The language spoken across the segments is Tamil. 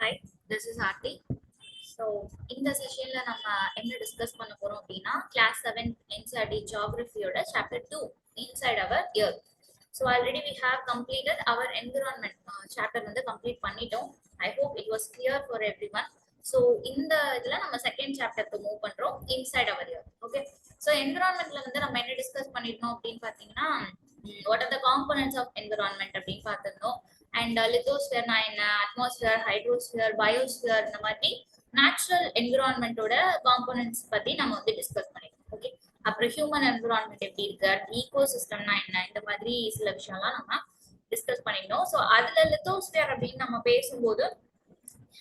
Hi, this is Aarti. So, இந்த செஷன்ல நம்ம என்ன டிஸ்கஸ் பண்ண போறோம் அப்படின்னா கிளாஸ் 7 NCERT ஜியோகிராஃபியோட chapter 2 inside our earth. So already we have completed our environment chapter வந்து கம்ப்ளீட் பண்ணிட்டோம். I hope it was clear for everyone. So இந்த இதுல நம்ம செகண்ட் சாப்டருக்கு மூவ் பண்றோம் inside our earth. Okay, so என்விரான்மெண்ட்ல வந்து நம்ம என்ன டிஸ்கஸ் பண்ணிருந்தோம் அப்படின்னு பாத்தீங்கன்னா what are the components of environment அப்படின்னு பார்த்திருந்தோம். அண்ட் லித்தோஸ்பியர்னா என்ன, அட்மாஸ்பியர், ஹைட்ரோஸ்பியர், பயோஸ்பியர், இந்த மாதிரி நேச்சுரல் என்விரான்மெண்டோட காம்பனன்ட்ஸ் பத்தி நம்ம வந்து டிஸ்கஸ் பண்ணிருக்கோம். ஓகே, அப்புறம் ஹியூமன் என்விரான்மெண்ட் எப்படி இருக்கு, ஈகோ சிஸ்டம்னா என்ன, இந்த மாதிரி சில விஷயம்லாம் நம்ம டிஸ்கஸ் பண்ணிருந்தோம். ஸோ அதுல லித்தோஸ்பியர் அப்படின்னு நம்ம பேசும்போது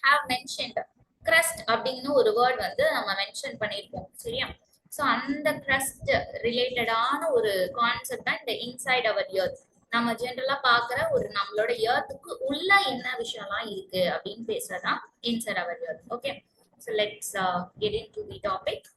ஹேவ் மென்ஷன்ட் கிரஸ்ட் அப்படின்னு ஒரு வேர்ட் வந்து நம்ம மென்ஷன் பண்ணியிருக்கோம். சரியா? ஸோ அந்த கிரஸ்ட் ரிலேட்டடான ஒரு கான்செப்ட் தான் இந்த இன்சைட் அவர் எர்த். நம்ம ஜென்ரலா பாக்குற ஒரு நம்மளோட எர்த்துக்கு உள்ள என்ன விஷயம்லாம் இருக்கு அப்படின்னு பேசுறதுதான் inside our earth. Okay, so let's get into the topic.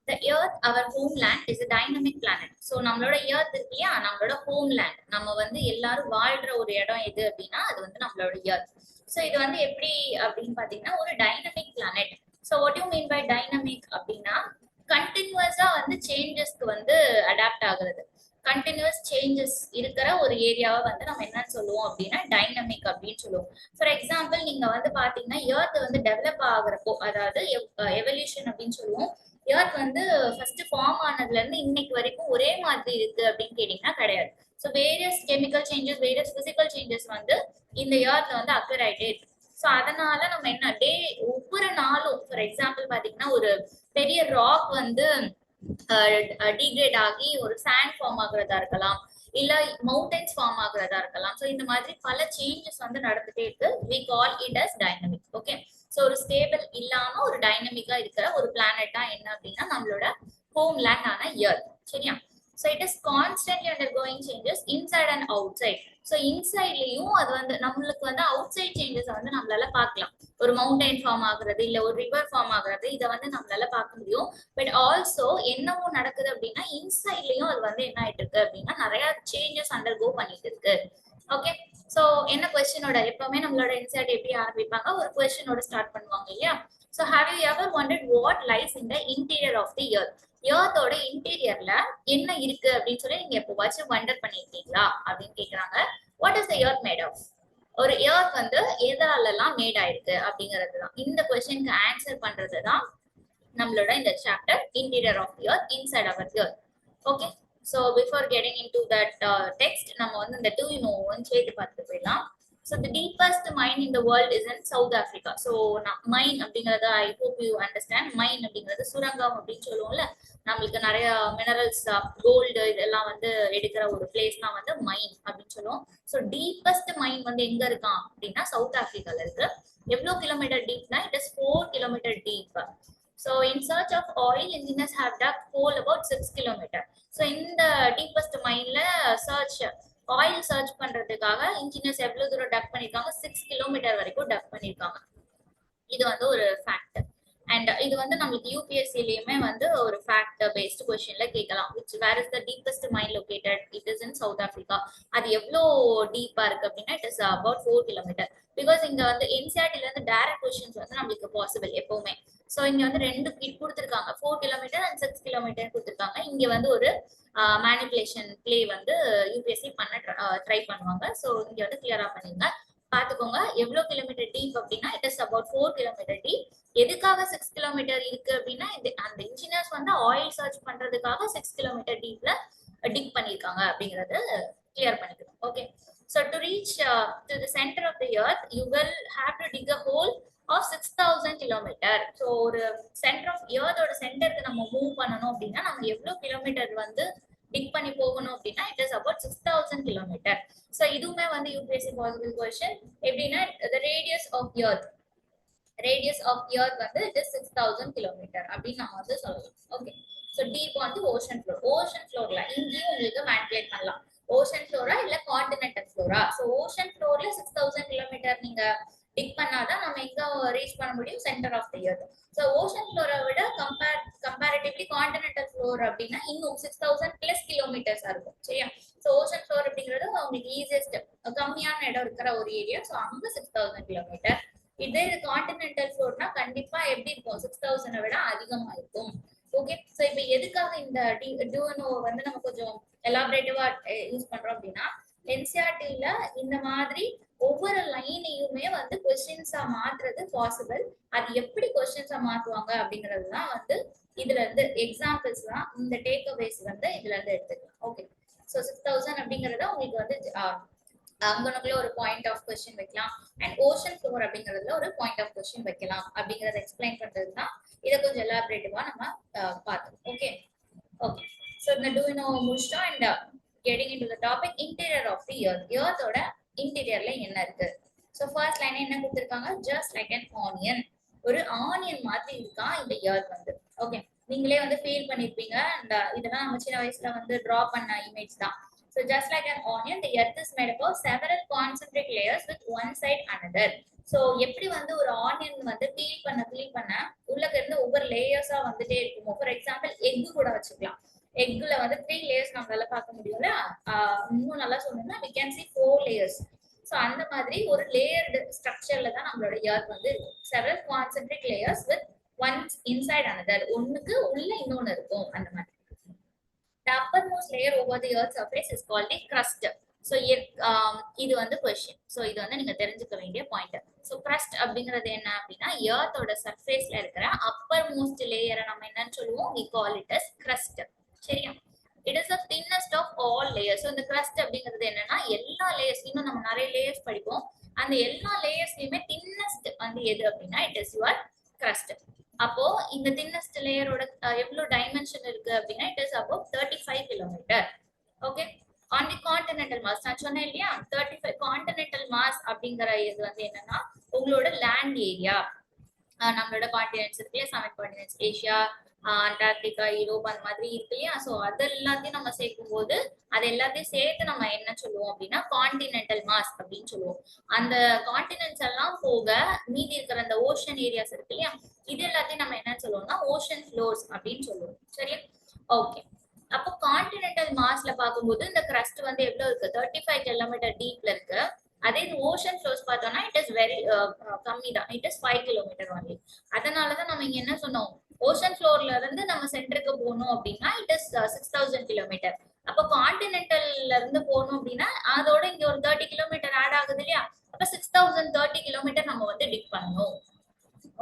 The earth, our homeland, is a dynamic planet. So நம்மளோட எர்த் இருக்கு இல்லையா, நம்மளோட ஹோம்லேண்ட், நம்ம வந்து எல்லாரும் வாழ்ற ஒரு இடம் எது அப்படின்னா அது வந்து நம்மளோட எர்த். ஸோ இது வந்து எப்படி அப்படின்னு பாத்தீங்கன்னா ஒரு dynamic planet. So what you mean by dynamic அப்படின்னா கண்டினியூஸா வந்து சேஞ்சஸ்க்கு வந்து அடாப்ட் ஆகுறது, கண்டினியூஸ் சேஞ்சஸ் இருக்கிற ஒரு ஏரியாவை வந்து நம்ம என்னன்னு சொல்லுவோம் அப்படின்னா டைனமிக் அப்படின்னு சொல்லுவோம். ஃபார் எக்ஸாம்பிள் நீங்க வந்து பாத்தீங்கன்னா எர்த் வந்து டெவலப் ஆகுறப்போ, அதாவது எவல்யூஷன் அப்படின்னு சொல்லுவோம். எர்த் வந்து ஃபர்ஸ்ட் ஃபார்ம் ஆனதுல இருந்து இன்னைக்கு வரைக்கும் ஒரே மாதிரி இருக்கு அப்படின்னு கேட்டீங்கன்னா கிடையாது. So various chemical changes, various physical changes வந்து இந்த எர்த்ல வந்து அக்கர் ஆயிட்டே இருக்கு. ஸோ அதனால நம்ம என்ன ஒவ்வொரு நாளும் ஃபார் எக்ஸாம்பிள் பாத்தீங்கன்னா ஒரு பெரிய ராக் வந்து டிகிரேட் ஆகி ஒரு சாண்ட் ஃபார்ம் ஆகுறதா இருக்கலாம், இல்ல மவுண்டன்ஸ் ஃபார்ம் ஆகுறதா இருக்கலாம். ஸோ இந்த மாதிரி பல சேஞ்சஸ் வந்து நடந்துட்டே இருக்கு. We call it as dynamic. Okay, so ஒரு ஸ்டேபிள் இல்லாம ஒரு டைனமிக்கா இருக்கிற ஒரு பிளானட் தான் என்ன அப்படின்னா நம்மளோட ஹோம்லேண்ட் ஆன எர்த். சரியா? So it is constantly undergoing changes inside and outside. So இன்சைட்லயும் அது வந்து நம்மளுக்கு வந்து அவுட் சைட் சேஞ்சஸ் வந்து நம்மளால பார்க்கலாம். ஒரு மவுண்டைன் ஃபார்ம் ஆகுறது, இல்ல ஒரு ரிவர் ஃபார்ம் ஆகுறது, இதை வந்து நம்மளால பார்க்க முடியும். பட் ஆல்சோ என்னவோ நடக்குது அப்படின்னா இன்சைட்லயும் அது வந்து என்ன ஆயிட்டு இருக்கு அப்படின்னா நிறைய சேஞ்சஸ் அண்டர்கோ பண்ணிட்டு இருக்கு. ஓகே, சோ என்ன கொஸ்டினோட எப்பவுமே நம்மளோட இன்சைட் எப்படி ஆரம்பிப்பாங்க, ஒரு கொஸ்டினோட ஸ்டார்ட் பண்ணுவாங்க இல்லையா? So have you ever wondered what lies in the interior of the earth? எர்த்தோட இன்டீரியர்ல என்ன இருக்கு அப்படின்னு சொல்லி நீங்க எப்போவாச்சும் வண்டர் பண்ணிருக்கீங்களா அப்படின்னு கேக்குறாங்க. What is the earth made of? ஒரு எர்த் வந்து எதாலெல்லாம் மேட் ஆயிருக்கு அப்படிங்கிறது தான். இந்த கொஸ்டினுக்கு ஆன்சர் பண்றது தான் நம்மளோட இந்த chapter interior of the earth, inside our earth. Okay, so before getting into that text நம்ம வந்து இந்த 2 in 1 சேர்த்து பார்த்துட்டு போயிடலாம். So the deepest mine in the world is in South Africa. So mine அப்படிங்கறது I hope you understand. mine அப்படிங்கிறது சுரங்கம் அப்படின்னு சொல்லுவோம்ல, நம்மளுக்கு நிறைய மினரல்ஸ், கோல்டு இதெல்லாம் வந்து எடுக்கிற ஒரு பிளேஸ் தான் வந்து மைன் அப்படின்னு சொல்லுவோம். ஸோ டீப்பஸ்ட் மைன் வந்து எங்க இருக்கான் அப்படின்னா சவுத் ஆப்பிரிக்கால இருக்கு. எவ்வளவு கிலோமீட்டர் டீப்னா it is 4 kilometers deep. So in search of oil, engineers have dug hole about 6 kilometers. So in the deepest mine search oil search பண்றதுக்காக இன்ஜினியர்ஸ் எவ்வளவு தூரம் டக் பண்ணிருக்காங்க, 6 கிலோமீட்டர் வரைக்கும் டக் பண்ணிருக்காங்க. இது வந்து ஒரு ஃபேக்ட். அண்ட் இது வந்து நம்மளுக்கு யூபிஎஸ்சிலயுமே வந்து ஒரு ஃபேக்ட் பேஸ்ட் கொஸ்டின்ல கேட்கலாம். Where is the deepest mine located? It is in South Africa. அது எவ்வளோ டீப்பா இருக்கு அப்படின்னா it is about 4 kilometers. Because இங்க வந்து என்சிஆர்டில இருந்து டைரக்ட் கொஸ்டின்ஸ் வந்து நம்மளுக்கு பாசிபிள் எப்பவுமே. ஸோ இங்க வந்து 2 கொடுத்துருக்காங்க, 4 kilometers and 6 kilometers கொடுத்துருக்காங்க. இங்க வந்து ஒரு மேனிபுலேஷன் பிளே வந்து யூபிஎஸ்சி பண்ண ட்ரை பண்ணுவாங்க. ஸோ இங்க வந்து கிளியரா பண்ணிருங்க, பாத்துக்கோங்க. எவ்வளவு கிலோமீட்டர் டீப் அப்படின்னா it is about 4 kilometers deep. எதுக்காக 6 kilometers இருக்கு அப்படின்னா அந்த இன்ஜினியர்ஸ் வந்து ஆயில் சர்ச் பண்றதுக்காக 6 kilometers டீப்ல டிக் பண்ணிருக்காங்க அப்படிங்கறது கிளியர் பண்ணிக்கணும். Okay, so to reach to the center of the earth you will have to dig a hole of 6000 kilometers. so ஒரு சென்டர் ஆஃப் எர்த்தோட சென்டருக்கு நம்ம மூவ் பண்ணனும் அப்படின்னா நம்ம எவ்வளவு கிலோமீட்டர் வந்து டிக் பண்ணி போகணும் அப்படின்னா it is about 6000 kilometers. So இதுவுமே வந்து யூபிஎஸ்சி பாசிபிள் क्वेश्चन. எப்படின்னா the radius of earth வந்து it is 6000 kilometers அப்படின்னு நம்ம வந்து சொல்லலாம். ஓகே, சோ டீப் வந்து ஓஷன் ஃப்ளோர்ல இங்கேயும் உங்களுக்கு மேனிபுலேட் பண்ணலாம். ஓஷன் ஃப்ளோரா இல்ல கான்டினென்டல் ஃப்ளோரா? சோ ஓஷன் ஃப்ளோர்ல 6000 kilometers நீங்க டிக் பண்ணாதான் நம்ம எங்க ரீச் பண்ண முடியும், centre of the earth. So ocean ஃப்ளோரை விட கம்பேரிட்டிவ்லி கான்டினென்டல் ஃப்ளோர் அப்படின்னா இன்னும் 6000 பிளஸ் கிலோமீட்டர்ஸா இருக்கும் சரியா. ஸோ ஓஷன் ஃப்ளோர் அப்படிங்கிறது உங்களுக்கு ஈஸியஸ்ட் கம்மியான இடம் இருக்கிற ஒரு ஏரியா. ஸோ அங்க 6000 கிலோமீட்டர். இதே இது கான்டினென்டல் ஃப்ளோர்னா கண்டிப்பா எப்படி இருக்கும் 6000 விட அதிகமா இருக்கும். ஓகே, ஸோ இப்போ எதுக்காக இந்த டியூனோ வந்து நம்ம கொஞ்சம் எலாபரேட்டிவா யூஸ் பண்றோம் அப்படின்னா என்சிஆர்டில இந்த மாதிரி ஒவ்வொரு லைனையுமே வந்து கொஸ்டின்ஸா மாத்துறது பாசிபிள். அது எப்படி கொஸ்டின்ஸா மாத்துவாங்க அப்படிங்கிறது தான் வந்து இதுல இருந்து எக்ஸாம்பிள்ஸ் தான் இந்த டேக் அவேஸ் வந்து இதுல இருந்து எடுத்துக்கலாம். ஓகே, ஸோ 6000 அப்படிங்கறத உங்களுக்கு வந்து அங்கனுக்குள்ள ஒரு பாயிண்ட் ஆஃப் கொஸ்டின் வைக்கலாம் அண்ட் ஓஷன் ஃப்ளோர் அப்படிங்கிறதுல ஒரு பாயிண்ட் ஆஃப் கொஸ்டின் வைக்கலாம் அப்படிங்கறத எக்ஸ்பிளைன் பண்றது தான் இதை கொஞ்சம் எலாபரேட்டிவா நம்ம பார்த்தோம். ஓகே ஓகே, ஸோ இந்த டூயினோ முடிச்சிட்டோம் and getting into the topic interior of the earth. earth ஓட இன்டீரியர்ல என்ன இருக்கு? ஸோ ஃபர்ஸ்ட் லைன் என்ன கொடுத்துருக்காங்க? Just like an onion. ஒரு ஆனியன் மாதிரி இருக்கா இந்த earth வந்து. ஓகே, நீங்களே வந்து ஃபீல் பண்ணிருப்பீங்க. அந்த இதெல்லாம் நம்ம சின்ன வயசுல வந்து டிரா பண்ண இமேஜ் தான். So just like an onion, the earth is made up of several concentric layers with one side another. So எப்படி வந்து ஒரு ஆனியன் வந்து பீல் பண்ண உள்ளக்க இருந்து ஒவ்வொரு லேயர்ஸா வந்துட்டே இருக்கும். ஃபார் எக்ஸாம்பிள் எக் கூட வச்சுக்கலாம். எக்ல வந்து 3 லேயர்ஸ் நம்மளால பார்க்க முடியும்ல. இன்னும் நல்லா சொல்லணும்னா we can see 4 layers. So அந்த மாதிரி ஒரு லேயர்டு ஸ்ட்ரக்சர்ல தான் நம்மளோட earth வந்து இருக்கும். several concentric layers with one inside another. ஒண்ணுக்கு உள்ள இன்னொன்னு இருக்கும் அந்த மாதிரி. The uppermost layer over the earth's surface is called the crust. So இது வந்து question. So இது வந்து நீங்க தெரிஞ்சுக்க வேண்டிய பாயிண்ட். So crust அப்படிங்கிறது என்ன அப்படின்னா earth ஓட சர்ஃபேஸ்ல இருக்கிற uppermost layer நம்ம என்னன்னு சொல்லுவோம்? We call it as crust. சரியா? It is the thinnest of all layers. So இந்த crust அப்படிங்கிறது என்னன்னா எல்லா லேயர்ஸ், இன்னும் நம்ம நிறைய லேயர்ஸ் படிப்போம். அந்த எல்லா லேயர்ஸ்லயுமே thinnest வந்து எது அப்படின்னா it is your crust. அப்போ இந்த thinnest லேயரோட எவ்வளவு டைமென்ஷன் இருக்கு அப்படின்னா it is about 35 kilometre. Okay, on the continental mass நான் சொன்னேன் இல்லையா 35 continental mass அப்படிங்கிற இது வந்து என்னன்னா உங்களோட லேண்ட் ஏரியா. நம்மளோட கான்டினென்ட்ஸ் இருக்கு இல்லையா, 7 கான்டினென்ட்ஸ், ஏசியா, அண்டார்டிகா, யூரோப் அந்த மாதிரி இருக்கு இல்லையா. ஸோ அது எல்லாத்தையும் நம்ம சேர்க்கும் போது அது எல்லாத்தையும் சேர்த்து நம்ம என்ன சொல்லுவோம் அப்படின்னா கான்டினென்டல் மாஸ் அப்படின்னு சொல்லுவோம். அந்த கான்டினென்ட்ஸ் எல்லாம் போக மீதி இருக்கிற அந்த ஓஷன் ஏரியாஸ் இருக்கு இல்லையா, இது எல்லாத்தையும் நம்ம என்ன சொல்லுவோம்னா ஓஷன் ஃப்ளோர்ஸ் அப்படின்னு சொல்லுவோம். சரியா? ஓகே, அப்போ கான்டினென்டல் மாஸ்ல பார்க்கும்போது இந்த கிரஸ்ட் வந்து எவ்வளவு இருக்கு? 35 கிலோமீட்டர் டீப்ல இருக்கு. அதே இது ஓஷன் ஃப்ளோர்ஸ் பார்த்தோம்னா இட் இஸ் வெரி கம்மி தான், இட் இஸ் 5 கிலோமீட்டர் ஒன்லி. அதனாலதான் நம்ம இங்க என்ன சொன்னோம், ஓஷன் ஃப்ளோர்ல இருந்து நம்ம சென்டருக்கு போகணும் அப்படின்னா இட் இஸ் 6000 கிலோமீட்டர். அப்போ கான்டினென்டல்ல இருந்து போகணும் அப்படின்னா அதோட இங்க ஒரு 30 கிலோமீட்டர் ஆட் ஆகுது இல்லையா. அப்ப 6030 கிலோமீட்டர் நம்ம வந்து டிக் பண்ணணும்.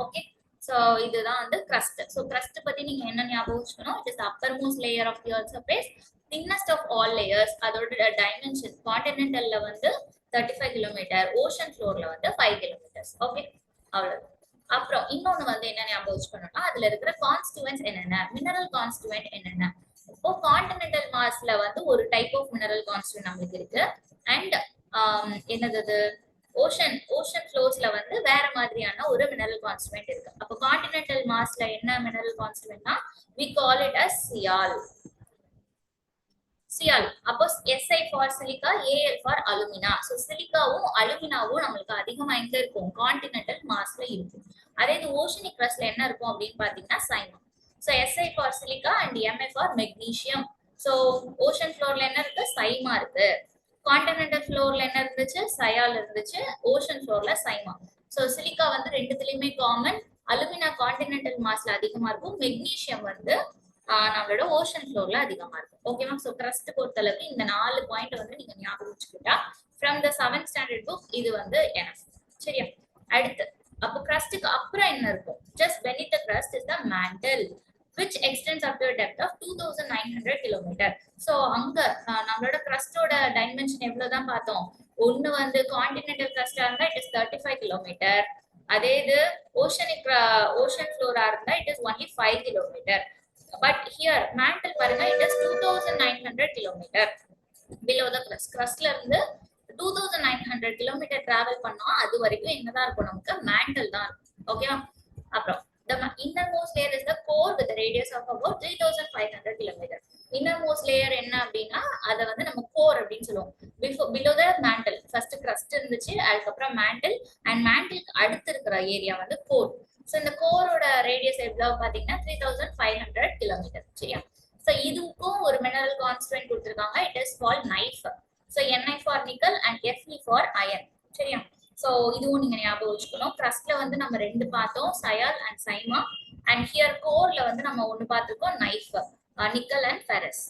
ஓகே, சோ இதுதான் வந்து crust. சோ crust பத்தி நீங்க என்ன ஞாபகம் வச்சுக்கணும்? It is the uppermost layer of the earth's surface, thinnest of all layers. அதோட டைமென்ஷன் கான்டினென்டல்ல வந்து 35 கிலோமீட்டர், ஓஷன் ஃப்ளோர்ல வந்து 5 கிலோமீட்டர்ஸ். ஓகே, அவ்வளவு. அப்புறம் இன்னொன்னு வந்து என்ன ஞாபகம் வச்சுக்கணும்னா அதுல இருக்கிற கான்ஸ்டிட்யூவன்ட்ஸ் என்னென்ன, மினரல் கான்ஸ்டிட்யூவன்ட் என்னென்ன. இப்போ கான்டினென்டல் மாஸ்ல வந்து ஒரு டைப் ஆஃப் மினரல் கான்ஸ்டிட்யூவன்ட் நம்மளுக்கு இருக்கு அண்ட் என்னது ஓஷன் ஃப்ளோர்ஸ்ல வந்து வேற மாதிரியான ஒரு மினரல் கான்ஸ்டிட்யூவன்ட் இருக்கு. அப்போ கான்டினென்டல் மாஸ்ல என்ன மினரல் கான்ஸ்டிட்யூவன்ட்னா we call it as sial. அப்போ SI for சிலிக்கா, AL for அலுமினா. ஸோ சிலிக்காவும் அலுமினாவும் நம்மளுக்கு அதிகமா எங்க இருக்கும்? கான்டினென்டல் மாஸ்ல இருக்கும். அதே இது ஓஷனிக் கிரஸ்ட்ல என்ன இருக்கும் அப்படின்னு பாத்தீங்கன்னா SIMA. So SI for silica and MA for magnesium. So ocean ஃப்ளோர்ல என்ன இருக்கு? சைமா இருக்கு. கான்டினென்டல் ஃப்ளோர்ல என்ன இருந்துச்சு? சயால் இருந்துச்சு. ஓஷன் ஃப்ளோர்ல சைமா. ஸோ சிலிக்கா வந்து ரெண்டுத்துலயுமே காமன். அலுமினா கான்டினென்டல் மாஸ்ல அதிகமா இருக்கும். மெக்னீசியம் வந்து நம்மளோட ஓஷன் ஃப்ளோர்ல அதிகமா இருக்கும். ஓகேவா? ஸோ கிரஸ்ட் பொறுத்தளவுக்கு இந்த 4 பாயிண்ட் வந்து நீங்க ஞாபகம் வச்சுக்கிட்டா from the 7th standard book இது வந்து எனஃப். சரியா? அடுத்து அப்போ கிரஸ்டுக்கு அப்புறம் என்ன இருக்கும்? Just beneath the crust is the mantle which extends up to a depth of 2900 kilometre. So அங்க நம்மளோட கிரஸ்டோட டைமென்ஷன் எவ்வளவுதான் பார்த்தோம்? ஒன்னு வந்து கான்டினென்டல் கிரஸ்டா இருந்தா இட் இஸ் 35 கிலோமீட்டர். அதே இது ஓஷன் ஃப்ளோரா இருந்தா it is only 5 kilometre. But here mantle பாருங்க it is 2900 kilometre below the crust. கிரஸ்ட்ல இருந்து 2900 கிலோமீட்டர் டிராவல் பண்ணோம் அது வரைக்கும் என்னதான் இருக்கும்? நமக்கு மேண்டல் தான் இருக்கும். ஓகேவா? அப்புறம் the innermost layer is the core with a radius of about 3500 km. innermost layer என்ன அப்படின்னா அத வந்து நம்ம கோர் அப்படின்னு சொல்லுவோம். below the mantle first crust இருந்துச்சு, அதுக்கப்புறம் mantle and mantle அடுத்து இருக்கிற ஏரியா வந்து கோர். சோ இந்த கோரோட ரேடியஸ் எவ்வளவு பாத்தீங்கன்னா 3500 கிலோமீட்டர். சரியா? ஒரு மினரல் கான்ஸ்டன்ட் கொடுத்திருக்காங்க. It is called knife. So Ni for nickel and Fe for iron. சரியா? சோ இதுவும் நீங்க ஞாபகம் வச்சுக்கணும். கிரஸ்ட்ல வந்து நம்ம ரெண்டு பார்த்தோம், சயால் அண்ட் சைமா. அண்ட் ஹியர் கோர்ல வந்து நம்ம ஒன்னு பார்த்திருக்கோம், knife, nickel and ferrous.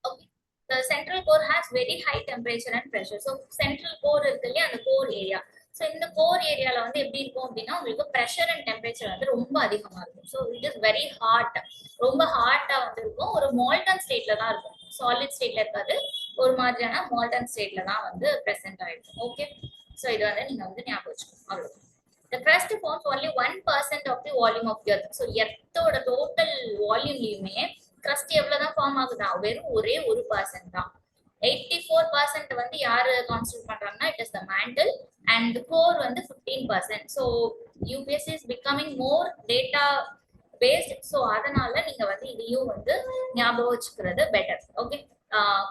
Okay. The central core has very high temperature and pressure. So central core இருக்கு இல்லையா, அந்த கோர் ஏரியா. ஸோ இந்த கோர் ஏரியால வந்து எப்படி இருக்கும் அப்படின்னா உங்களுக்கு ப்ரெஷர் அண்ட் டெம்பரேச்சர் வந்து ரொம்ப அதிகமா இருக்கும். So it is very hot, ரொம்ப ஹாட்டா வந்து இருக்கும். ஒரு மால்டன் ஸ்டேட்ல தான் இருக்கும், சாலிட் ஸ்டேட்ல இருக்காது. ஒரு மாதிரியான மால்டன் ஸ்டேட்ல தான் வந்து பிரசன்ட் ஆயிருக்கும். ஓகே. ஸோ இது வந்து நீங்க வந்து ஞாபகம் வச்சுக்கணும். அவ்வளவு. The crust forms only 1% of the volume of the earth. So எர்த்தோட டோட்டல் வால்யூம்லயுமே crust எவ்வளவுதான் ஃபார்ம் ஆகுதா, வெறும் ஒரே 1% தான். 84% வந்து யாரு கான்ஸ்டிட்யூட் பண்றாங்கன்னா it is the mantle and the core வந்து 15%. So UPSC is becoming more data based. So அதனால நீங்க வந்து இதையும் வந்து ஞாபகம் வச்சுக்கிறது பெட்டர். ஓகே.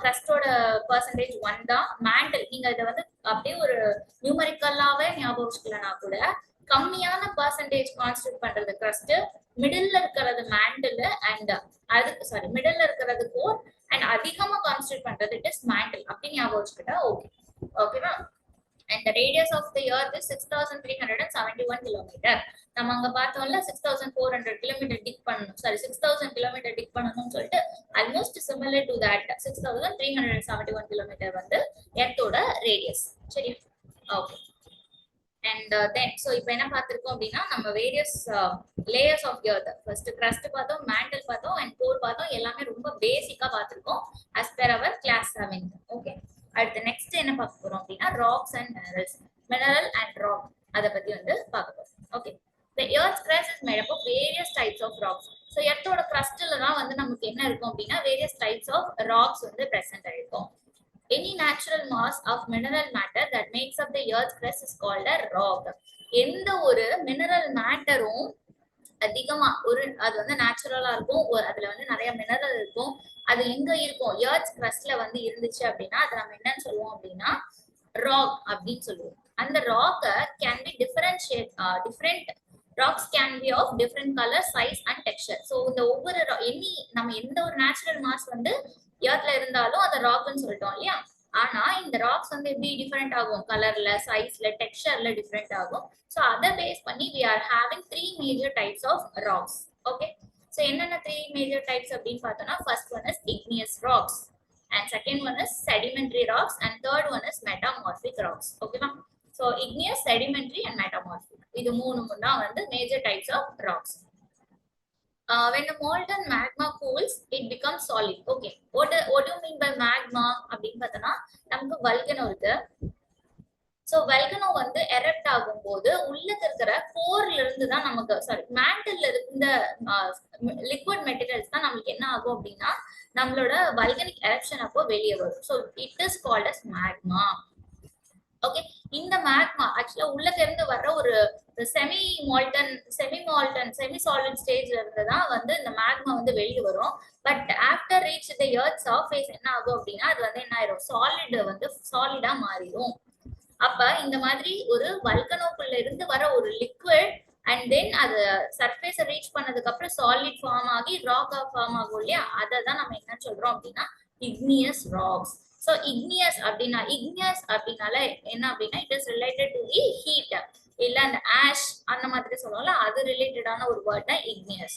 கிரஸ்டோட பர்சன்டேஜ் 1 தான். மேண்டல் நீங்க இதை வந்து அப்படியே ஒரு நியூமரிக்கலாவே ஞாபகம் வச்சுக்கலனா கூட கம்மியான பர்சன்டேஜ் கான்ஸ்டிட்யூட் பண்றது கிரஸ்ட், மிடில்ல இருக்கிறது மேண்டல் அண்ட் அதுக்கு மிடில்ல இருக்கிறது கோர் அண்ட் அதிகமா கான்ஸ்டிட்யூட் பண்றது இட் இஸ் மேண்டல். அப்படி ஞாபகம் வச்சுக்கிட்டா ஓகே. ஓகேவா? And the radius of the earth is 6371 kilometer. நம்ம அங்க பார்த்தோம்ல 6400 kilometer டிக் பண்ணனும், 6000 kilometer டிக் பண்ணனும்னு சொல்லிட்டு almost similar to that 6371 kilometer வந்து எர்த்தோட ரேடியஸ். சரி, ஓகே. And then so இப்போ என்ன பார்த்திருக்கோம் அப்படின்னா நம்ம various layers of earth, first crust பார்த்தோம், மேண்டல் பார்த்தோம் அண்ட் கோர் பார்த்தோம். எல்லாமே ரொம்ப பேசிக்கா பார்த்திருக்கோம் as per our class 7. Okay. அடுத்து நெக்ஸ்ட் என்ன பார்க்க போறோம் அப்படின்னா rocks and minerals, mineral and rock, அத பத்தி வந்து பார்க்க போறோம். Okay. The earth's crust is made up of various types of rocks. So எர்த்தோட கிரஸ்ட்ல தான் வந்து நமக்கு என்ன இருக்கும் அப்படின்னா various types of rocks வந்து present ஆயிருக்கும். Any natural mass of mineral matter that makes up the earth's crust is called a rock. எந்த ஒரு மினரல் மேட்டரும் அதிகமா ஒரு அது வந்து நேச்சுரலா இருக்கும், அதுல வந்து நிறைய மினரல் இருக்கும், அது எங்க இருக்கும் எர்த்ஸ் கிரஸ்ட்ல வந்து இருந்துச்சு அப்படின்னா அதை நம்ம என்னன்னு சொல்லுவோம் அப்படின்னா ராக் அப்படின்னு சொல்லுவோம். அந்த rock can be different rocks can be of different colour, size and texture. So இந்த ஒவ்வொரு நம்ம எந்த ஒரு நேச்சுரல் மாஸ் வந்து எர்த்ல இருந்தாலும் அதை ராக்னு சொல்லிட்டோம் இல்லையா. ஆனா இந்த ராக்ஸ் வந்து எப்படி டிஃபரெண்ட் ஆகும், கலர்ல, சைஸ்ல, டெக்ஸ்சர்ல டிஃபரெண்ட் ஆகும். ஸோ அதை பேஸ் பண்ணி we are having 3 major types of rocks. Okay. So என்னென்ன 3 major types அப்படின்னு பார்த்தோம்னா first one is igneous rocks and second one is sedimentary rocks and third one is metamorphic rocks. ஓகேவா? So igneous, sedimentary and metamorphic, இது மூணு தான் வந்து major types of rocks. When the molten magma cools, it becomes solid. Okay. What do you mean by magma? அப்படின்னு பார்த்தோம்னா நமக்கு volcano இருக்கு. ஸோ volcano வந்து எரப்ட் ஆகும்போது உள்ள இருக்கிற கோர்ல இருந்து தான் நமக்கு மேண்டல்ல இருந்த லிக்விட் மெட்டீரியல்ஸ் தான் நமக்கு என்ன ஆகும் அப்படின்னா நம்மளோட வல்கனிக் எரப்ஷன் அப்போ வெளியே வரும். So it is called as magma. Okay. இந்த மேக்மா ஆக்சுவலா உள்ள இருந்து வர்ற ஒரு செமி சாலிட் ஸ்டேஜ்ல இருந்து தான் வந்து இந்த மேக்மா வந்து வெளியே வரும். But after reach the earth surface என்ன ஆகும் அப்படின்னா அது வந்து என்ன ஆயிரும், சாலிடா மாறிடும். அப்ப இந்த மாதிரி ஒரு வல்கனோக்குள்ள இருந்து வர ஒரு லிக்விட் அண்ட் தென் அது சர்ஃபேஸ ரீச் பண்ணதுக்கு அப்புறம் சாலிட் ஃபார்ம் ஆகி ராக்கா ஃபார்ம் ஆகும் இல்லையா, அதை தான் நம்ம என்ன சொல்றோம் அப்படின்னா igneous rocks. So igneous அப்படினால என்ன அப்படின்னா it is related to the heat, இல்ல அந்த ash அந்த மாதிரி சொல்லுவோம்ல, அது ரிலேட்டடான ஒரு வேர்ட் தான் igneous.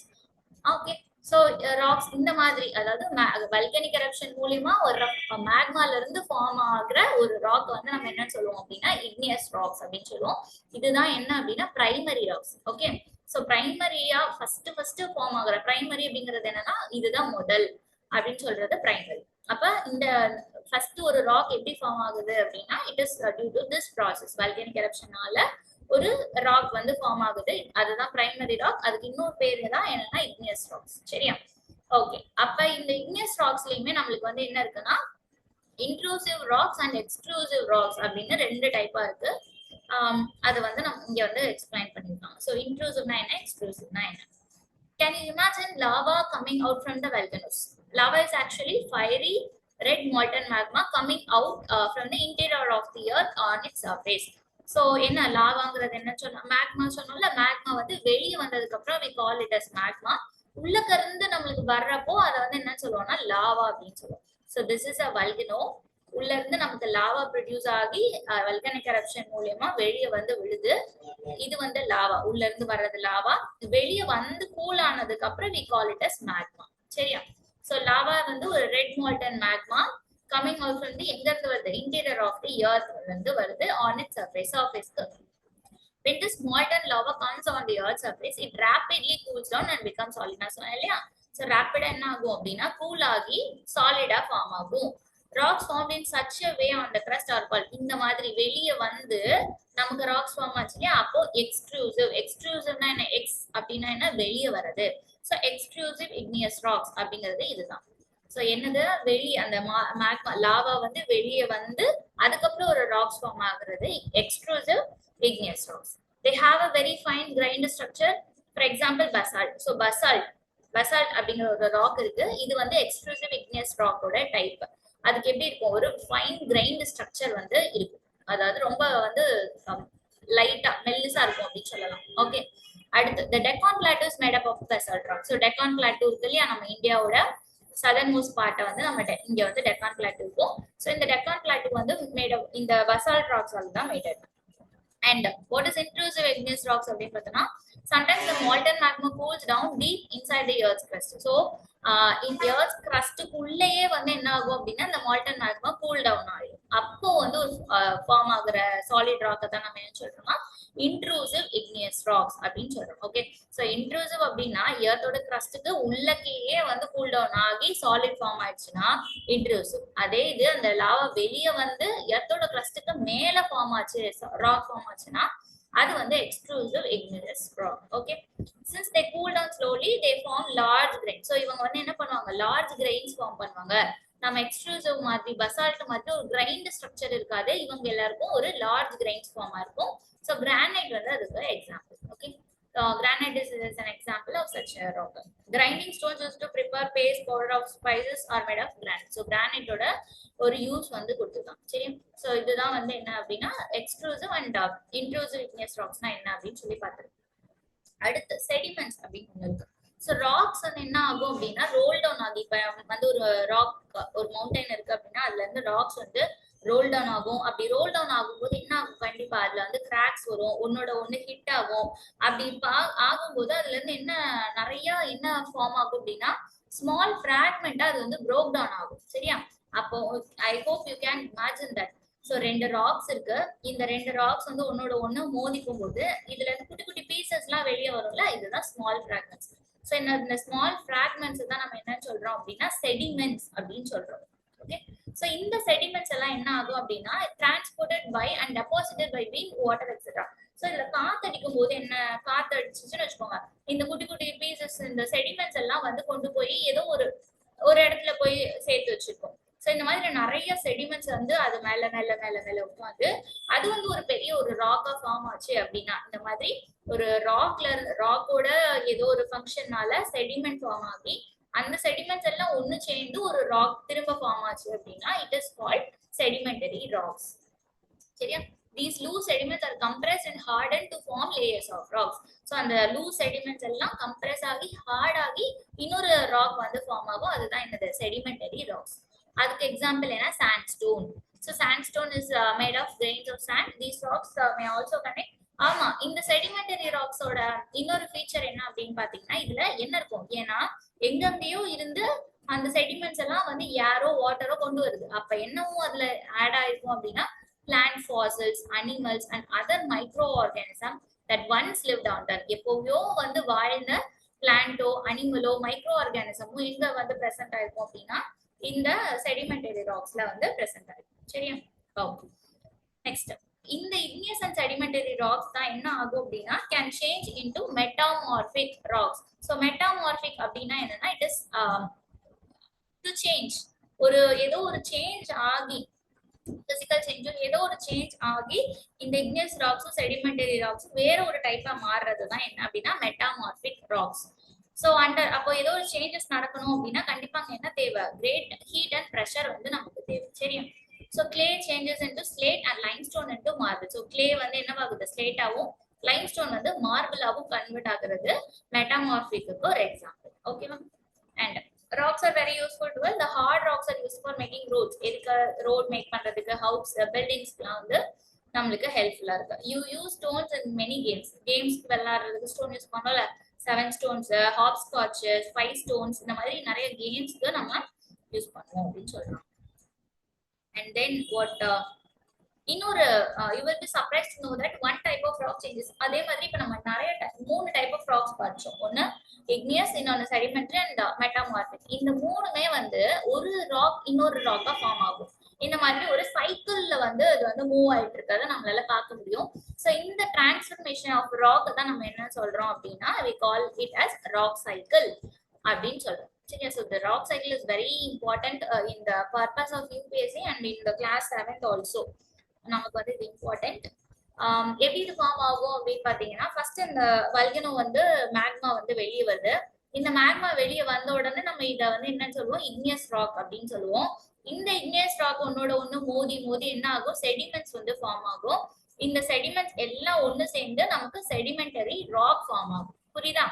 ஓகே. ஸோ ராக்ஸ் இந்த மாதிரி, அதாவது வல்கனிக் எரப்ஷன் மூலியமா ஒரு மேக்மால இருந்து ஃபார்ம் ஆகுற ஒரு ராக் வந்து நம்ம என்ன சொல்லுவோம் அப்படின்னா igneous rocks அப்படின்னு சொல்லுவோம். இதுதான் என்ன அப்படின்னா பிரைமரி ராக்ஸ். ஓகே. ஸோ பிரைமரியா ஃபர்ஸ்ட் ஃபார்ம் ஆகுற பிரைமரி அப்படிங்கிறது என்னன்னா இதுதான் முதல் அப்படின்னு சொல்றது பிரைமரி. அப்ப இந்த ஃபர்ஸ்ட் ஒரு ராக் எப்படி ஃபார்ம் ஆகுது அப்படின்னா it is due to this process, volcanic எரப்ஷனால ஒரு ராக் வந்து ஃபார்ம் ஆகுது, அதுதான் பிரைமரி ராக். அதுக்கு இன்னொரு பேரு தான் என்னன்னா igneous ராக்ஸ். சரியா? ஓகே. அப்ப இந்த igneous ராக்ஸ்லயுமே நம்மளுக்கு வந்து என்ன இருக்குன்னா intrusive rocks and exclusive rocks அப்படின்னு 2 டைப்பா இருக்கு. அது வந்து நம்ம இங்க வந்து எக்ஸ்பிளைன் பண்ணிருக்காங்க. ஸோ இன்ட்ரூசிவ்னா என்ன, எக்ஸ்க்ளூசிவ்னா என்ன. Can you imagine lava coming out from the volcanoes? Lava is actually fiery red molten magma coming out from the interior of the earth on its surface. So என்ன லாவாங்கிறது என்ன சொன்னா மேக்மா சொன்னோம்ல, மேக்மா வந்து வெளியே வந்ததுக்கு அப்புறம் we call it as magma. உள்ளக்க இருந்து நம்மளுக்கு வர்றப்போ அதை வந்து என்ன சொல்லுவோம்னா லாவா அப்படின்னு சொல்லுவோம். So this is a volcano. உள்ள இருந்து நமக்கு லாவா ப்ரொடியூஸ் ஆகி வல்கனிக் எரப்ஷன் மூலியமா வெளியே வந்து விழுது. இது வந்து லாவா, உள்ள இருந்து வர்றது லாவா. வெளியே வந்து கூல் ஆனதுக்கு அப்புறம் we call it as magma. சரியா? ஸோ லாவா வந்து ஒரு red molten magma coming out from the எங்க இருந்து வருது, இன்டீரியர் ஆஃப் தி எர்த் இருந்து வருது ஆன் இட்ஸ் சர்ஃபேஸ்க்கு. When this molten lava comes on the earth's surface, it rapidly cools down and becomes solid. நான் சொன்னேன் இல்லையா? So rapid என்ன ஆகும் அப்படின்னா கூல் ஆகி சாலிடா ஃபார்ம் ஆகும். Rocks form in such a way on the crust are called. இந்த மாதிரி வெளியே வந்து நமக்கு ராக்ஸ் ஃபார்ம் ஆச்சு இல்லையா, அப்போ எக்ஸ்ட்ரூசிவ். எக்ஸ்ட்ரூசிவ்னா என்ன, எக்ஸ் அப்படின்னா என்ன, வெளியே வருது. ஸோ எக்ஸ்ட்ரூசிவ் இக்னியஸ் ராக்ஸ் அப்படிங்கிறது இதுதான். ஸோ என்னது, வெளியே அந்த மேக்மா லாவா வந்து வெளியே வந்து அதுக்கப்புறம் ஒரு ராக்ஸ் ஃபார்ம் ஆகுறது extrusive igneous rocks. They have a very fine grained structure. For example, basalt. So basalt அப்படிங்கிற ஒரு ராக் இருக்கு. இது வந்து எக்ஸ்ட்ரூசிவ் igneous rock ஓட டைப். அதுக்கு எப்படி இருக்கும், ஒரு ஃபைன் கிரைண்ட் ஸ்ட்ரக்சர் வந்து இருக்கும். அதாவது ரொம்ப வந்து லைட்டா மெல்லிசா இருக்கும் அப்படின்னு சொல்லலாம். ஓகே, அடுத்து the Deccan Plateau is made up of basalt rock. So Deccan Plateau இருக்கு இல்லையா, நம்ம இந்தியாவோட சதர்ன் மோஸ்ட் பார்ட்டை வந்து நம்ம இங்க வந்து டெக்கான் பிளாட்டூ இருக்கும். ஸோ இந்த டெக்கான் பிளாட்டூ வந்து மேட் இந்த basalt rocks தான் மேட் ஆகும். And what is intrusive igneous rocks அப்படின்னு பார்த்தோம்னா, sometimes the molten magma cools down deep inside the earth's crust. So in the earth's crust குள்ளேயே வந்து என்ன ஆகும் அப்படின்னா இந்த molten magma cool down ஆகும். அப்போ வந்து ஒரு ஃபார்ம் ஆகுற சாலிட் ராக்கை தான் நம்ம என்ன சொல்றோம்னா intrusive igneous rocks அப்படின்னு சொல்றோம். ஓகே, ஸோ intrusive அப்படின்னா எர்த்தோட கிரஸ்டுக்கு உள்ளக்கேயே வந்து கூல் டவுன் ஆகி சாலிட் ஃபார்ம் ஆயிடுச்சுன்னா intrusive. அதே இது அந்த லாவா வெளியே வந்து எர்த்தோட கிரஸ்டுக்கு மேல ஃபார்ம் ஆச்சு, ராக் ஃபார்ம் ஆச்சுன்னா அது வந்து extrusive igneous rock. Okay, since they cool down slowly they form large grains. So இவங்க வந்து என்ன பண்ணுவாங்க, large grains ஃபார்ம் பண்ணுவாங்க. நம்ம எக்ஸ்ட்ரூசிவ் மாதிரி பசால்ட் மாதிரி ஒரு கிரைண்ட் ஸ்ட்ரக்சர் இருக்காது, இவங்க எல்லாருக்கும் ஒரு லார்ஜ் கிரைன்ஸ் ஃபார்மா இருக்கும். ஸோ கிரானைட் வந்து அதுக்கு example. Okay, granite is an example of such a rock. Grinding stones used to prepare paste, powder of spices are made of granite. So granite ஓட ஒரு யூஸ் வந்து கொடுத்துருக்காங்க. சரி, ஸோ இதுதான் வந்து என்ன அப்படின்னா எக்ஸ்ட்ரூசிவ் அண்ட் இன்ட்ரூசிவ் igneous ராக்ஸ்னா என்ன அப்படின்னு சொல்லி பார்த்துருக்கோம். அடுத்து செடிமெண்ட்ஸ் அப்படின்னு ஒன்று இருக்கு. ஸோ ராக்ஸ் வந்து என்ன ஆகும் அப்படின்னா ரோல் டவுன் ஆகி, இப்போ வந்து ஒரு ராக், ஒரு மவுண்டைன் இருக்கு அப்படின்னா அதுல இருந்து ராக்ஸ் வந்து ரோல் டவுன் ஆகும். அப்படி ரோல் டவுன் ஆகும்போது என்ன ஆகும், கண்டிப்பா அதுல வந்து கிராக்ஸ் வரும், ஒன்னோட ஒண்ணு ஹிட் ஆகும். அப்படி ஆகும்போது அதுல இருந்து என்ன நிறைய என்ன ஃபார்ம் ஆகும் அப்படின்னா ஸ்மால் ஃபிராக்மெண்டா அது வந்து ப்ரோக் டவுன் ஆகும். சரியா? அப்போ I hope you can imagine that. So 2 rocks இருக்கு, இந்த 2 ராக்ஸ் வந்து ஒன்னோட ஒண்ணு மோதிக்கும் போது இதுல இருந்து குட்டி குட்டி பீசஸ் எல்லாம் வெளியே வரும்ல, இதுதான் ஸ்மால் ஃபிராக்மெண்ட்ஸ். ஸோ இந்த ஸ்மால் ஃபிராக்மெண்ட்ஸ் தான் நம்ம என்ன சொல்றோம் அப்படின்னா செடிமெண்ட்ஸ் அப்படின்னு சொல்றோம். ஓகே, ஸோ இந்த செடிமெண்ட்ஸ் எல்லாம் என்ன ஆகும் அப்படின்னா transported by and deposited by wind, water etcetera. So இதுல காத்தடிக்கும் போது என்ன, காத்தடிச்சுன்னு வச்சுக்கோங்க, இந்த குட்டி குட்டி பீசஸ் இந்த செடிமெண்ட்ஸ் எல்லாம் வந்து கொண்டு போய் ஏதோ ஒரு இடத்துல போய் சேர்த்து வச்சிருக்கோம். ஸோ இந்த மாதிரி நிறைய செடிமெண்ட்ஸ் வந்து அது மேல மேல மேல மேல உட்காந்து அது வந்து ஒரு பெரிய ஒரு ராக்கா ஃபார்ம் ஆச்சு அப்படின்னா, இந்த மாதிரி ஒரு ராக்கோட ஏதோ ஒரு ஃபங்க்ஷனால செடிமெண்ட் ஃபார்ம் ஆகி அந்த செடிமெண்ட்ஸ் எல்லாம் ஒண்ணு சேர்ந்து ஒரு ராக் திரும்ப ஃபார்ம் ஆச்சு அப்படின்னா it is called sedimentary rocks. சரியா? These loose sediments are compressed and hardened to form layers of rocks. So அந்த loose sediments எல்லாம் compress ஆகி ஹார்ட் ஆகி இன்னொரு ராக் வந்து ஃபார்ம் ஆகும், அதுதான் இந்த sedimentary rocks. அதுக்கு எக்ஸாம்பிள் என்ன, sandstone. So sandstone is made of grains of sand. These rocks may also connect. ஆமா, இந்த செடிமெண்டரி ராக்ஸோட இன்னொரு ஃபீச்சர் என்ன அப்படின்னு பாத்தீங்கன்னா இதுல என்ன இருக்கும், ஏன்னா எங்கெங்கயோ இருந்து அந்த செடிமெண்ட்ஸ் எல்லாம் வந்து ஏரோ வாட்டரோ கொண்டு வருது. அப்ப என்னவும் அதுல ஆட் ஆயிருக்கும் அப்படின்னா plant fossils, animals and other microorganisms that once lived on Earth. எப்போவோ வந்து வாழ்ந்த பிளான்ட்டோ அனிமலோ மைக்ரோ ஆர்கானிசமோ எங்க வந்து பிரசன்ட் ஆயிருக்கும் அப்படின்னா இந்த செடிமெண்டரி ராக்ஸ்ல வந்து பிரசன்ட் ஆயிருக்கும். சரியா? ஓகே, நெக்ஸ்ட் இந்த igneous and sedimentary rocks தான் என்ன ஆகும் அப்படின்னா can change into metamorphic rocks. So metamorphic அப்படின்னா என்னன்னா it is to change, ஒரு ஏதோ ஒரு சேஞ்ச் ஆகி பிசிக்கல் சேஞ்சும் ஏதோ ஒரு சேஞ்ச் ஆகி இந்த igneous ராக்ஸும் செடிமெண்டரி ராக்ஸும் வேற ஒரு டைப்பா மாறுறது தான் என்ன அப்படின்னா மெட்டாமார்பிக் ராக்ஸ். ஸோ அப்போ ஏதோ ஒரு சேஞ்சஸ் நடக்கணும் அப்படின்னா கண்டிப்பா அங்க என்ன தேவை, கிரேட் ஹீட் அண்ட் ப்ரெஷர் வந்து நமக்கு தேவை. சரியா? So clay changes into slate and limestone into marble. So clay வந்து என்னவாகுது, ஸ்லேட்டாவும் லைம்ஸ்டோன் வந்து மார்பிளாவும் கன்வெர்ட் ஆகுறது மெட்டாமார்பிக்கு ஒரு எக்ஸாம்பிள். ஓகேவா? And rocks are very useful to well. The hard rocks are used for making roads. எதுக்கு ரோட் மேக் பண்றதுக்கு, ஹவுஸ் பில்டிங்ஸ்க்குலாம் வந்து நம்மளுக்கு ஹெல்ப்ஃபுல்லா இருக்கு. You use stones in many கேம்ஸ்க்கு விளையாடுறதுக்கு ஸ்டோன் யூஸ் பண்ணோம்ல, 7 ஸ்டோன்ஸ், ஹாப் ஸ்காட்ச், 5 ஸ்டோன்ஸ், இந்த மாதிரி நிறைய கேம்ஸ்க்கு நம்ம யூஸ் பண்ணுவோம் அப்படின்னு சொல்றோம். அண்ட் தென் வாட் இன்னொரு you will be surprised to know that one type of rock changes. அதே மாதிரி இப்போ நம்ம நிறைய 3 டைப் ஆஃப் ராக்ஸ் படிச்சோம். ஒன்னு இக்னியஸ், இன்னொன்னு செடிமெண்ட்ரி அண்ட் மெட்டாமார்பிக். இந்த மூணுமே வந்து ஒரு ராக் இன்னொரு ராக்கா ஃபார்ம் ஆகும். இந்த மாதிரி ஒரு சைக்கிள்ல வந்து அது வந்து மூவ் ஆயிட்டு இருக்கிறத நம்மளால பார்க்க முடியும். ஸோ இந்த டிரான்ஸ்ஃபர்மேஷன் ஆஃப் ராக் தான் நம்ம என்ன சொல்றோம் அப்படின்னா we call it as rock cycle அப்படின்னு சொல்றோம். சரியா? So the rock cycle is very important in the purpose of UPSC and in the class 7th also. நமக்கு வந்து இது இம்பார்ட்டன்ட். எப்படி இது ஃபார்ம் ஆகும் அப்படின்னு பாத்தீங்கன்னா, ஃபர்ஸ்ட் இந்த வல்கனோ வந்து மேக்மா வந்து வெளியே வருது. இந்த மேக்மா வெளியே வந்த உடனே நம்ம இத வந்து என்னன்னு சொல்லுவோம், இக்னியஸ் ராக் அப்படின்னு சொல்லுவோம். இந்த இக்னியஸ் ராக் ஒன்னோட ஒண்ணு மோதி மோதி என்ன ஆகும், செடிமெண்ட்ஸ் வந்து ஃபார்ம் ஆகும். இந்த செடிமெண்ட்ஸ் எல்லாம் ஒண்ணு சேர்ந்து நமக்கு செடிமெண்டரி ராக் ஃபார்ம் ஆகும். புரியுதா?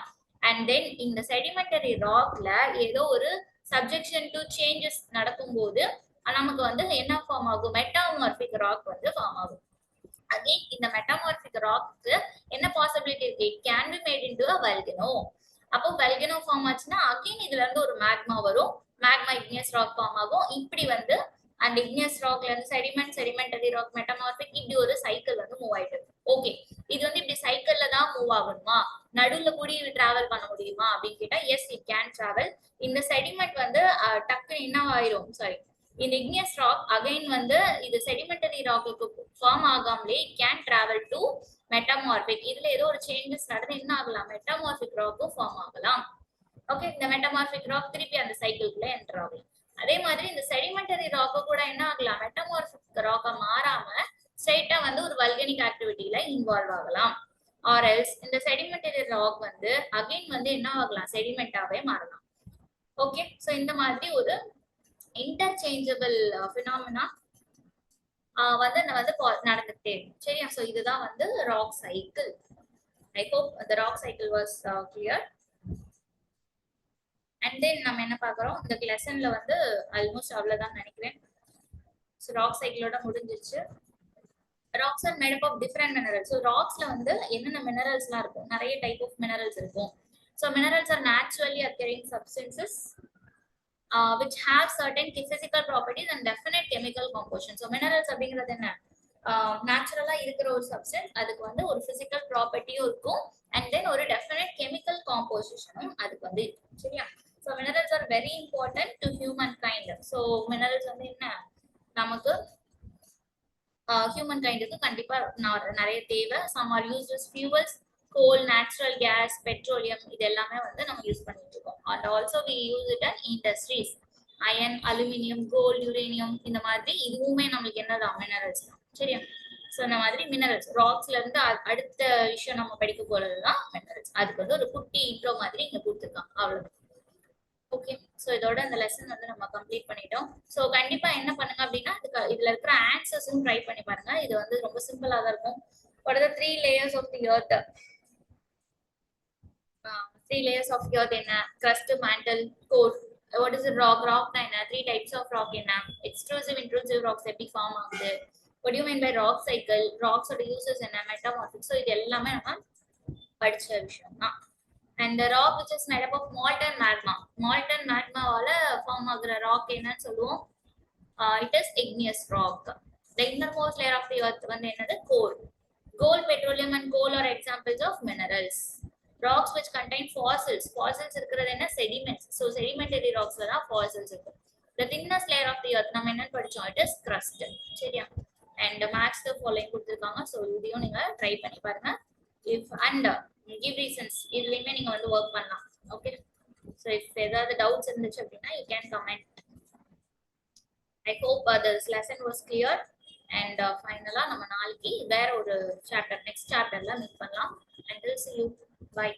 அண்ட் தென் இந்த செடிமெண்டரி ராக்ல ஏதோ ஒரு சப்ஜெக்ஷன் டு சேஞ்சஸ் நடக்கும் போது நமக்கு வந்து என்ன ஃபார்ம் ஆகும், மெட்டாமார்பிக் ராக் வந்து ஃபார்ம் ஆகும். அகைன் இந்த மெட்டாமார்பிக் ராக்கு என்ன பாசிபிலிட்டி இருக்கு, it can be made into a volcano. அப்போ வல்கனோ ஃபார்ம் ஆச்சுன்னா அகைன் இதுல இருந்து ஒரு மேக்மா வரும், மேக்மா இக்னியஸ் ராக் ஃபார்ம் ஆகும். இப்படி வந்து அந்த இக்னியஸ் ராக்ல இருந்து செடிமெண்ட், செடிமெண்டரி ராக், மெட்டாமார்பிக், இப்படி ஒரு சைக்கிள் வந்து மூவ் ஆயிட்டு இருக்கு. ஓகே, இது வந்து இப்படி சைக்கிள்ல தான் மூவ் ஆகணுமா, நடுவுல கூடி டிராவல் பண்ண முடியுமா அப்படின்னு கேட்டா எஸ், இட் கேன் டிராவல். இந்த செடிமெண்ட் வந்து டக்குன்னு என்ன ஆயிரும், சாரி, இந்த இக்னியஸ் ராக் அகைன் வந்து இது செடிமெண்டரி ராக்கு ஃபார்ம் ஆகாமலே கேன் டிராவல் டு மெட்டாமார்பிக். இதுல ஏதோ ஒரு சேஞ்சஸ் நடந்து என்ன ஆகலாம், மெட்டாமார்பிக் ராக்கும் ஃபார்ம் ஆகலாம். ஓகே, இந்த மெட்டாமார்பிக் ராக் திருப்பி அந்த சைக்கிள்குள்ள என்டர் ஆகலாம். அதே மாதிரி இந்த செடிமெண்டரி ராக்கு கூட என்ன ஆகலாம், மெட்டாமார்பிக் ராக்கா மாறாம ஸ்ட்ரைட்டா வந்து ஒரு வல்கனிக் ஆக்டிவிட்டியில இன்வால்வ் ஆகலாம். ஆர் எல்ஸ் இந்த செடிமெண்டரி ராக் வந்து அகைன் வந்து என்ன ஆகலாம், செடிமெண்டாவே மாறலாம். ஓகே, சோ இந்த மாதிரி ஒரு இன்டர்சேஞ்சபிள் பினாமினா வந்து நடந்துட்டே இருக்கும். சரியா? சோ இதுதான் வந்து rock cycle. I hope the rock cycle was clear. And then நம்ம என்ன பார்க்கறோம், இந்த லெசன்ல வந்து ஆல்மோஸ்ட் அவ்வளவுதான் நினைக்கிறேன். சோ ராக் சைக்கிளோட முடிஞ்சிருச்சு. Rocks are made up of different minerals. So ராக்ஸ்ல வந்து என்னென்ன மினரல்ஸ்லாம் இருக்கும், நிறைய டைப் ஆஃப் மினரல்ஸ் இருக்கும். So minerals are naturally occurring substances which have certain physical properties and definite chemical composition. So minerals அப்படிங்கிறது என்ன, நேச்சுரலா இருக்கிற ஒரு சப்ஸ்டன்ஸ், அதுக்கு வந்து ஒரு பிசிக்கல் ப்ராப்பர்ட்டியும் இருக்கும் அண்ட் தென் ஒரு டெஃபினட் கெமிக்கல் காம்போசிஷனும் அதுக்கு வந்து இருக்கும். சரியா? So minerals are very important to human kind. So minerals வந்து என்ன, நமக்கு ஹியூமன் கைண்டுக்கு கண்டிப்பா நிறைய தேவை. Some are used as fuels, coal, natural gas, petroleum, இது எல்லாமே வந்து நம்ம யூஸ் பண்ணிட்டு இருக்கோம். And also we use it in industries, iron, aluminium, gold, uranium, இந்த மாதிரி இதுவுமே நம்மளுக்கு என்னதான் மினரல்ஸ் தான். சரியா? ஸோ இந்த மாதிரி மினரல்ஸ் ராக்ஸ்ல இருந்து அடுத்த விஷயம் நம்ம படிக்க போறதுதான் மினரல்ஸ். அதுக்கு வந்து ஒரு குட்டி இன்ட்ரோ மாதிரி இங்க கொடுத்துருக்காங்க, அவ்வளவு. ஓகே, ஸோ இதோட இந்த லெசன் வந்து நம்ம கம்ப்ளீட் பண்ணிட்டோம். ஸோ கண்டிப்பா என்ன பண்ணுங்க அப்படின்னா, இதுல இருக்கிற ஆன்சர்ஸும் ட்ரை பண்ணி பாருங்க. இது வந்து ரொம்ப சிம்பிளா தான் இருக்கும். What are the 3 layers of the earth? 3 layers of the earth என்ன, crust, mantle, core. What is the rock? Rock na என்ன, 3 types of rock என்ன, extrusive, intrusive rocks எப்படி ஃபார்ம் ஆகுது, what do you mean by rock cycle, rocks ஓட uses என்ன, metamorphic. ஸோ இது எல்லாமே நம்ம படிச்ச விஷயம் தான். And the rock which is made up of molten magma. Molten magmaவால ஃபார்ம் ஆகுற ராக் என்னன்னு சொல்லுவோம், it is igneous rock. The innermost layer of the earth வந்து என்னது, core. Gold, petroleum and coal are examples of minerals. Rocks which contain fossils. Fossils இருக்கிறது என்ன, sediments. So sedimentary rocks ல தான் fossils இருக்கு. The thinnest layer of the earth நம்ம என்ன படிச்சோம், it is crust. சரியா? And match the following கொடுத்திருக்காங்க. So இதையும் நீங்க ட்ரை பண்ணி பாருங்க. If and give reasons, இதுலயுமே நீங்க வந்து work பண்ணலாம். Okay? So if ஏதாவது doubts இருந்துச்சு அப்படின்னா you can comment. I hope this lesson was clear. And ஃபைனலா நம்ம நாளைக்கு வேற ஒரு சாப்டர், நெக்ஸ்ட் சாப்டர்ல மீட் பண்ணலாம். Until see you, bye.